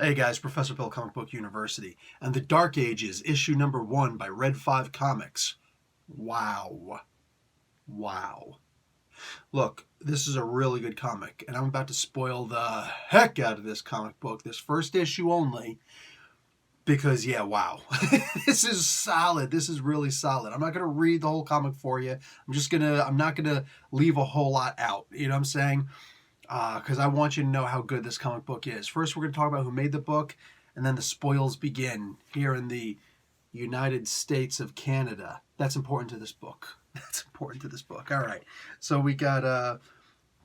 Hey guys, Professor Bill, Comic Book University, and The Dark Ages, issue number 1 by Red 5 Comics. Wow. Wow. Look, this is a really good comic, and I'm about to spoil the heck out of this comic book, this first issue only, because, yeah, wow. This is solid. This is really solid. I'm not going to read the whole comic for you. I'm not going to leave a whole lot out. You know what I'm saying? Because I want you to know how good this comic book is. First, we're going to talk about who made the book, and then the spoils begin here in the United States of Canada. That's important to this book. That's important to this book. All right. So we got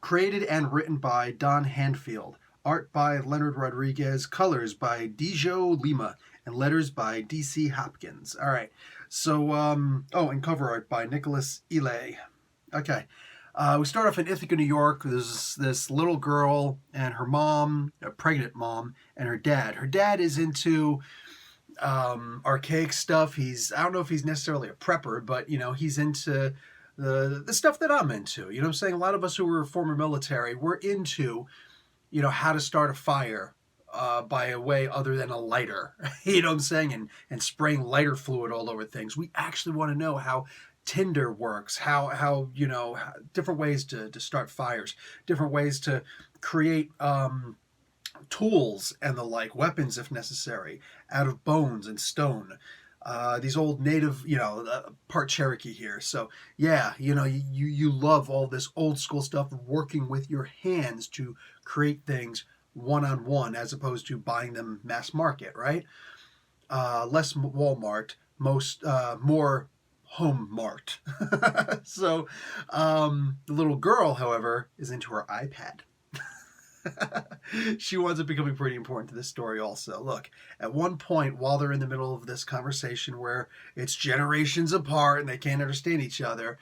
created and written by Don Handfield, art by Leonard Rodriguez, colors by Dijo Lima, and letters by D.C. Hopkins. All right. So, and cover art by Nicholas Ely. Okay. We start off in Ithaca, New York. There's this little girl and her mom, a pregnant mom, and her dad. Her dad is into archaic stuff. I don't know if he's necessarily a prepper, but, he's into the stuff that I'm into. You know what I'm saying? A lot of us who were former military, we're into, how to start a fire by a way other than a lighter. You know what I'm saying? And spraying lighter fluid all over things. We actually want to know how tinder works, how different ways to start fires, different ways to create tools and the like, weapons if necessary, out of bones and stone. These old native, part Cherokee here. So yeah, you love all this old school stuff, working with your hands to create things one-on-one as opposed to buying them mass market, right? Less Walmart, more Home Mart. So the little girl, however, is into her iPad. She winds up becoming pretty important to this story also. Look, at one point, while they're in the middle of this conversation where it's generations apart and they can't understand each other,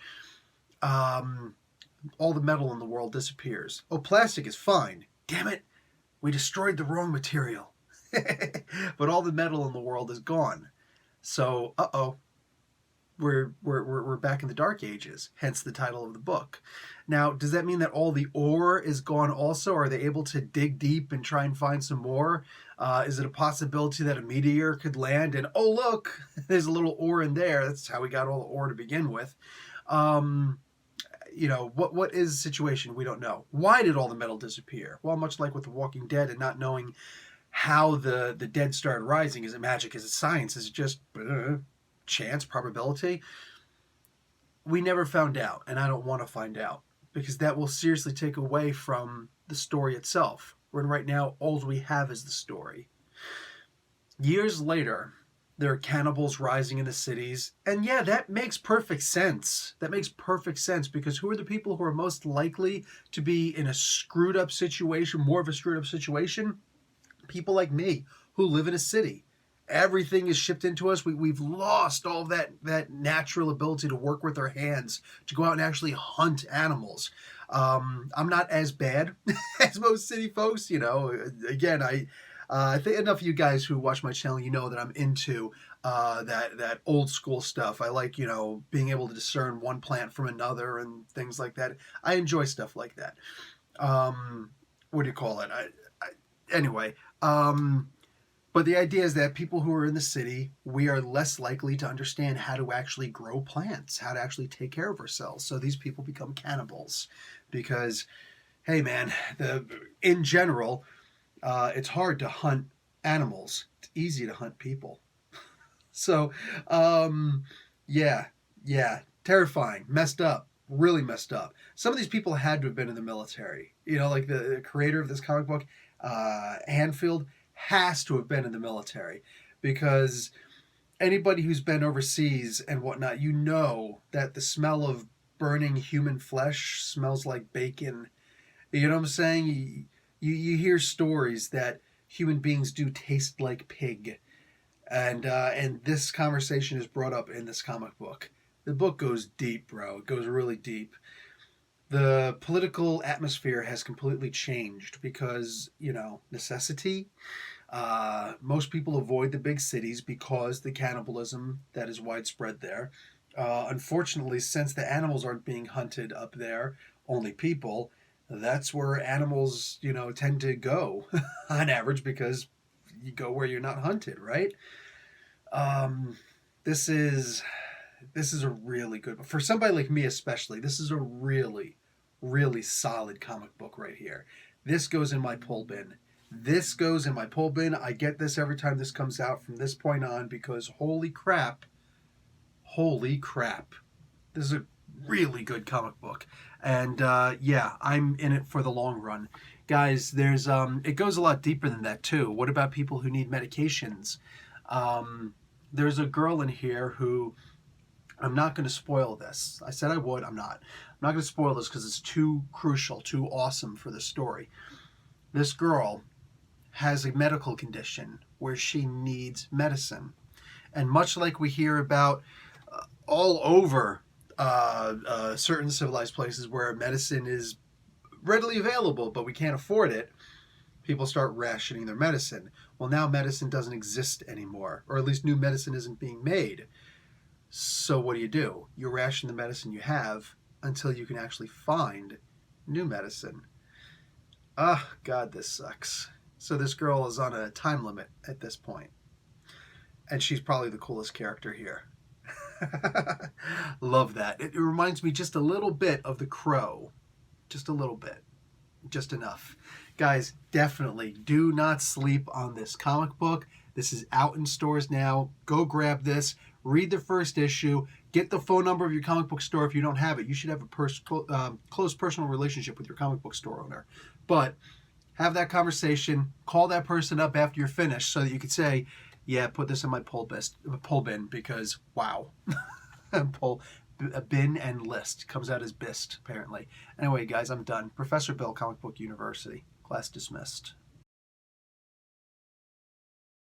all the metal in the world disappears. Oh, plastic is fine. Damn it, we destroyed the wrong material. But all the metal in the world is gone. So, we're back in the Dark Ages, hence the title of the book. Now, does that mean that all the ore is gone also? Are they able to dig deep and try and find some more? Is it a possibility that a meteor could land and, oh, look, there's a little ore in there? That's how we got all the ore to begin with. What is the situation? We don't know. Why did all the metal disappear? Well, much like with The Walking Dead and not knowing how the dead started rising. Is it magic? Is it science? Is it just chance, probability? We never found out, and I don't want to find out, because that will seriously take away from the story itself, when right now all we have is the story. Years later, there are cannibals rising in the cities, and yeah, that makes perfect sense. That makes perfect sense, because who are the people who are most likely to be in a screwed up situation, more of a screwed up situation? People like me, who live in a city. Everything is shipped into us. We've lost all that natural ability to work with our hands, to go out and actually hunt animals. I'm not as bad as most city folks. Again, I think enough of you guys who watch my channel, that I'm into that old school stuff. I like, being able to discern one plant from another and things like that. I enjoy stuff like that. What do you call it? Anyway. But the idea is that people who are in the city, we are less likely to understand how to actually grow plants, how to actually take care of ourselves. So these people become cannibals because, hey man, in general, it's hard to hunt animals. It's easy to hunt people. So, yeah, terrifying, messed up, really messed up. Some of these people had to have been in the military. Like the creator of this comic book, Handfield, has to have been in the military, because anybody who's been overseas and whatnot, that the smell of burning human flesh smells like bacon. You know what I'm saying? You hear stories that human beings do taste like pig, and this conversation is brought up in this comic book. The book goes deep, bro. It goes really deep. The political atmosphere has completely changed because, necessity. Most people avoid the big cities because the cannibalism that is widespread there. Unfortunately, since the animals aren't being hunted up there, only people, that's where animals, tend to go on average, because you go where you're not hunted, right? Um, this is a really good, for somebody like me especially. This is a really, really solid comic book right here. This goes in my pull bin. This goes in my pull bin. I get this every time this comes out from this point on because holy crap, this is a really good comic book. And yeah, I'm in it for the long run. Guys, there's it goes a lot deeper than that too. What about people who need medications? There's a girl in here who, I'm not going to spoil this. I said I would. I'm not. I'm not going to spoil this because it's too crucial, too awesome for the story. This girl has a medical condition where she needs medicine. And much like we hear about all over certain civilized places where medicine is readily available, but we can't afford it, people start rationing their medicine. Well, now medicine doesn't exist anymore, or at least new medicine isn't being made. So what do? You ration the medicine you have until you can actually find new medicine. Ah, God, this sucks. So this girl is on a time limit at this point. And she's probably the coolest character here. Love that. It reminds me just a little bit of The Crow. Just a little bit. Just enough. Guys, definitely do not sleep on this comic book. This is out in stores now. Go grab this. Read the first issue. Get the phone number of your comic book store if you don't have it. You should have a close personal relationship with your comic book store owner. But have that conversation. Call that person up after you're finished so that you could say, yeah, put this in my pull bin because, wow. Bin and list. Comes out as bist, apparently. Anyway, guys, I'm done. Professor Bill, Comic Book University. Class dismissed.